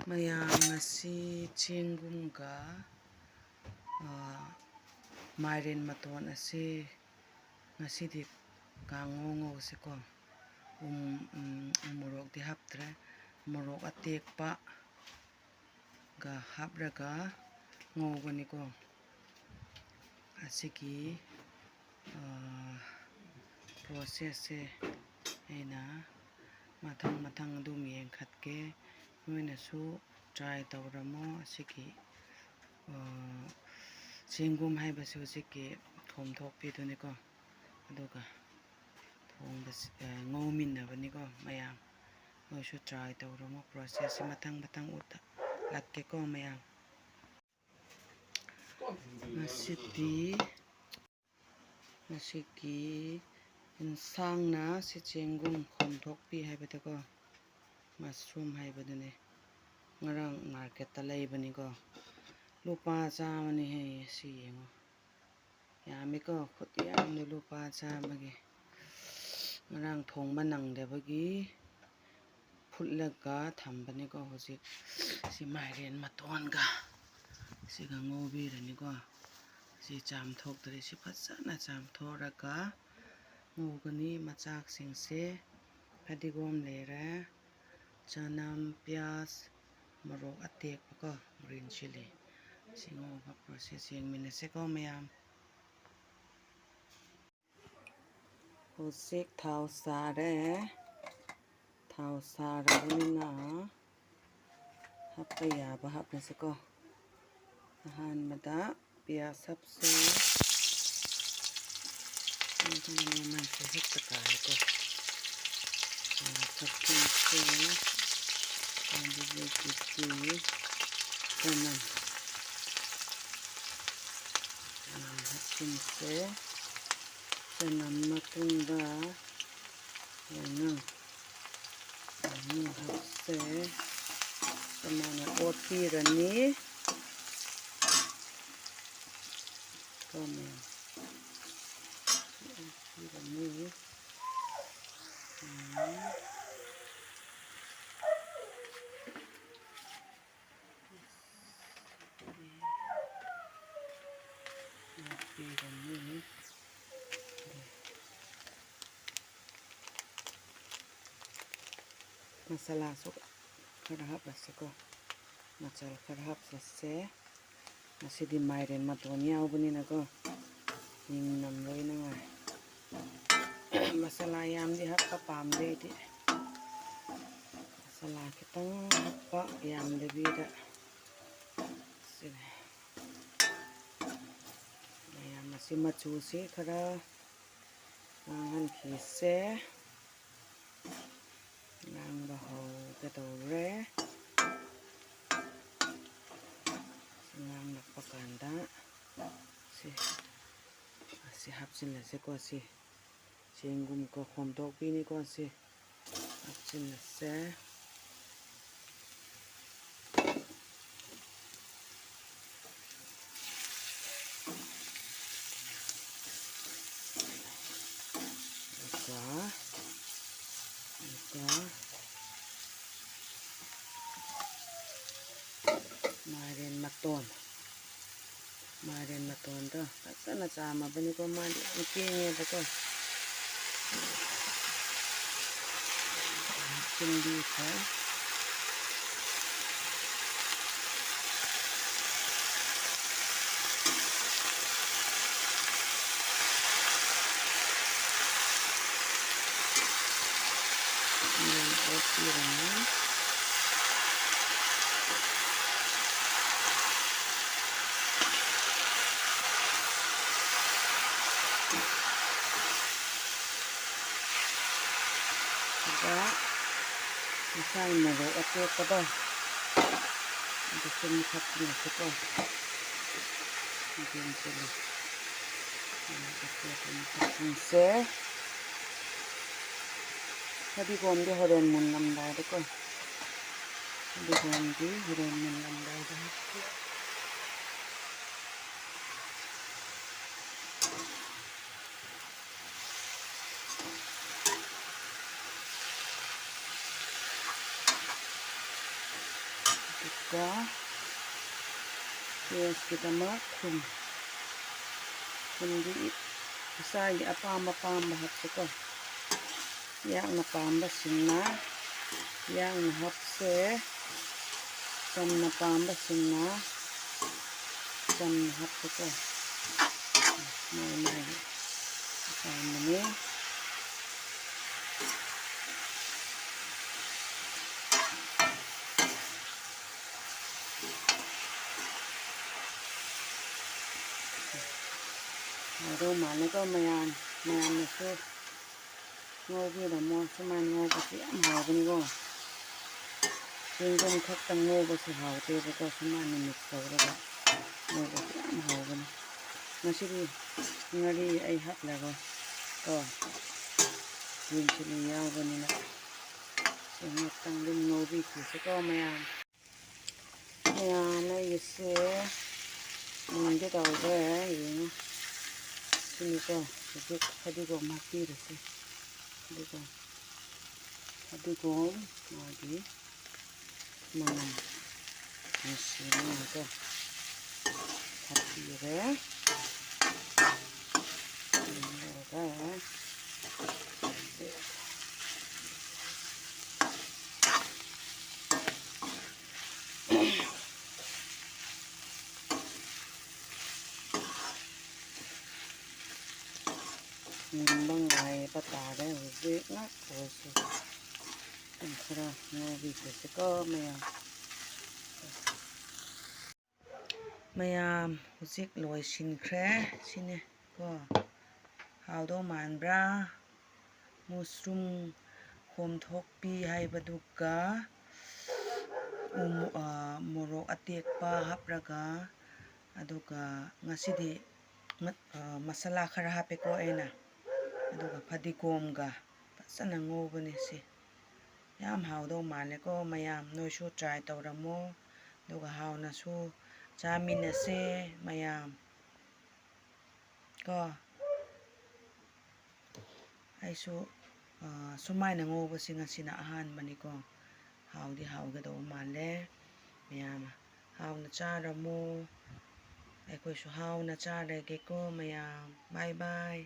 Mayang ngasi chinggum ka mairen maton ase ngasi di kangongo se ko morok di haptre morok atek pa ga habraga ngogani ko asiki process se aina mathang dum yeng khatke noina su try tawramo asiki chinggum haiba su asiki thom thok pi duni ko aduga thongba ngauminabani ko mayam noi su try tawramo process se mathang uta lakke ko mayam nasiki insang na si chinggum thom thok pi haibata ko mushroom haibadune ngarang market ta leibani ko lupa chamani he si yengo yami ko khutiyam ni lupa chamagi ngarang thongba nangdebagi phutlaga thambani ko hojik si mairen maton ga siga ngobirani ko si cham thokdri si phajana cham thoraga ngogani machak singse phadigom lera chanam pyas morok atek ko green chili singo ka process yeng minase ko mayam hosik thau sarabunina hapaya bahapnase ko ahanmada pyas hapse man se hekta ko sanam matunda hapse samana otirani masala sok kharahap asiko machal kharahap sasse asidi mairen maton yaubani na ko ningnam loi na ngai masala yam di happa pamde di masala kitang happa yam de bida sine yam masi machu si khara han khise nang bahau katore nang napakanda si hapsin la se ko si chinggum ko khom tok pi ni ko si hapsin la se mairen maton to sana chama bani ko mali kinge ba ko chindi kha sai morok atek ka ba ito sumikap na siko green chili se phadigom di horen mun namdai de ko phadigom di horen mun namdai de ꯑꯗꯨꯒ ꯇꯦꯁꯀꯤꯗꯃꯛ ꯊꯨꯝꯗꯤ ꯏꯁꯥꯒꯤ ꯑꯄꯥꯝꯕ ꯍꯥꯞꯁꯤꯀꯣ. ꯌꯥꯛꯅ ꯄꯥꯝꯕꯁꯤꯡꯅ ꯌꯥꯛꯅ ꯍꯥꯞꯁꯦ. ꯆꯝꯅ ꯄꯥꯝꯕꯁꯤꯡꯅ ꯆꯝꯅ ꯍꯥꯞꯁꯤꯀꯣ. ꯃꯥꯒꯤ ꯑꯄꯥꯝꯕꯅꯤ. ꯑꯗꯨ ꯃꯥꯜꯂꯦꯀꯣ ꯃꯌꯥꯝꯅꯁꯨ ꯉꯧꯕꯤꯔꯝꯃꯣ. ꯁꯨꯃꯥꯏꯅ ꯉꯧꯕꯁꯦ ꯌꯥꯝ ꯍꯥꯎꯕꯅꯤꯀꯣ. ꯆꯦꯡꯒꯨꯝ ꯈꯛꯇꯪ ꯉꯧꯕꯁꯦ ꯍꯥꯎꯇꯦꯕꯀꯣ. ꯁꯨꯃꯥꯏꯅ ꯃꯤꯛꯁ ꯇꯧꯔꯒ ꯉꯧꯕꯁꯦ ꯌꯥꯝ ꯍꯥꯎꯕꯅꯤ. ꯉꯁꯤꯗꯤ ꯉꯥꯔꯤ ꯑꯩ ꯍꯥꯞꯂꯔꯣꯏ ꯀꯣ. ꯒ꯭ꯔꯤꯟ ꯆꯤꯂꯤ ꯌꯥꯎꯕꯅꯤꯅ ꯉꯥꯛꯇꯪ ꯑꯗꯨꯝ ꯉꯧꯕꯤꯈꯤꯁꯤꯀꯣ ꯃꯌꯥꯝ ꯑꯩꯒꯤꯁꯦ ꯃꯨꯟꯒꯦ ꯇꯧꯈ꯭ꯔꯦ. ꯌꯦꯡꯉꯣ. ꯁꯤꯅꯤꯀꯣ. ꯍꯧꯖꯤꯛ ꯐꯗꯤꯒꯣꯝ ꯍꯥꯞꯄꯤꯔꯁꯤ. ꯐꯗꯤꯒꯣꯝ ꯃꯥꯒꯤ ꯃꯅꯝ ꯅꯨꯡꯁꯤꯅꯤꯉꯥꯏꯀꯣ ꯍꯥꯞꯄꯤꯔꯦ. ꯑꯗꯨꯒ ꯃꯨꯟꯕ ꯉꯥꯏꯕ ꯇꯥꯔꯦ. ꯍꯧꯖꯤꯛ ꯑꯣꯏꯔꯁꯨ ꯈꯔ ꯉꯧꯕꯤꯈꯤꯁꯤꯀꯣ ꯃꯌꯥꯝ ꯍꯧꯖꯤꯛ ꯂꯣꯏꯁꯤꯟꯈ꯭ꯔꯦ. ꯁꯤꯅꯦ ꯀꯣ. ꯍꯥꯎꯗꯧ ꯃꯥꯟꯕ꯭ꯔꯥ? ꯃꯨꯁꯔꯨꯝ ꯈꯣꯝꯊꯣꯛꯄꯤ ꯍꯥꯏꯕꯗꯨꯒ ꯃꯣꯔꯣꯛ ꯑꯇꯦꯛꯄ ꯍꯥꯞꯂꯒ, ꯑꯗꯨꯒ ꯉꯁꯤꯗꯤ ꯃꯁꯥꯂꯥ ꯈꯔ ꯍꯥꯞꯄꯦꯀꯣ ꯑꯩꯅ. ꯑꯗꯨꯒ ꯐꯗꯤꯒꯣꯝꯒ ꯐꯖꯅ ꯉꯧꯕꯅꯤ ꯁꯤ. ꯌꯥꯝ ꯍꯥꯎꯗꯧ ꯃꯥꯜꯂꯦꯀꯣ ꯃꯌꯥꯝ. ꯅꯣꯏꯁꯨ ꯇ꯭ꯔꯥꯏ ꯇꯧꯔꯝꯃꯣ. ꯑꯗꯨꯒ ꯍꯥꯎꯅꯁꯨ ꯆꯥꯃꯤꯟꯅꯁꯦ ꯃꯌꯥꯝ ꯀꯣ. ꯑꯩꯁꯨ ꯁꯨꯃꯥꯏꯅ ꯉꯧꯕꯁꯤ ꯉꯁꯤꯅ ꯑꯍꯥꯟꯕꯅꯤꯀꯣ. ꯍꯥꯎꯗꯤ ꯍꯥꯎꯒꯗꯧꯕ ꯃꯥꯜꯂꯦ. ꯃꯌꯥꯝ ꯍꯥꯎꯅ ꯆꯥꯔꯝꯃꯣ. ꯑꯩꯈꯣꯏꯁꯨ ꯍꯥꯎꯅ ꯆꯥꯔꯒꯦꯀꯣ ꯃꯌꯥꯝ. ꯕꯥꯏ ꯕꯥꯏ.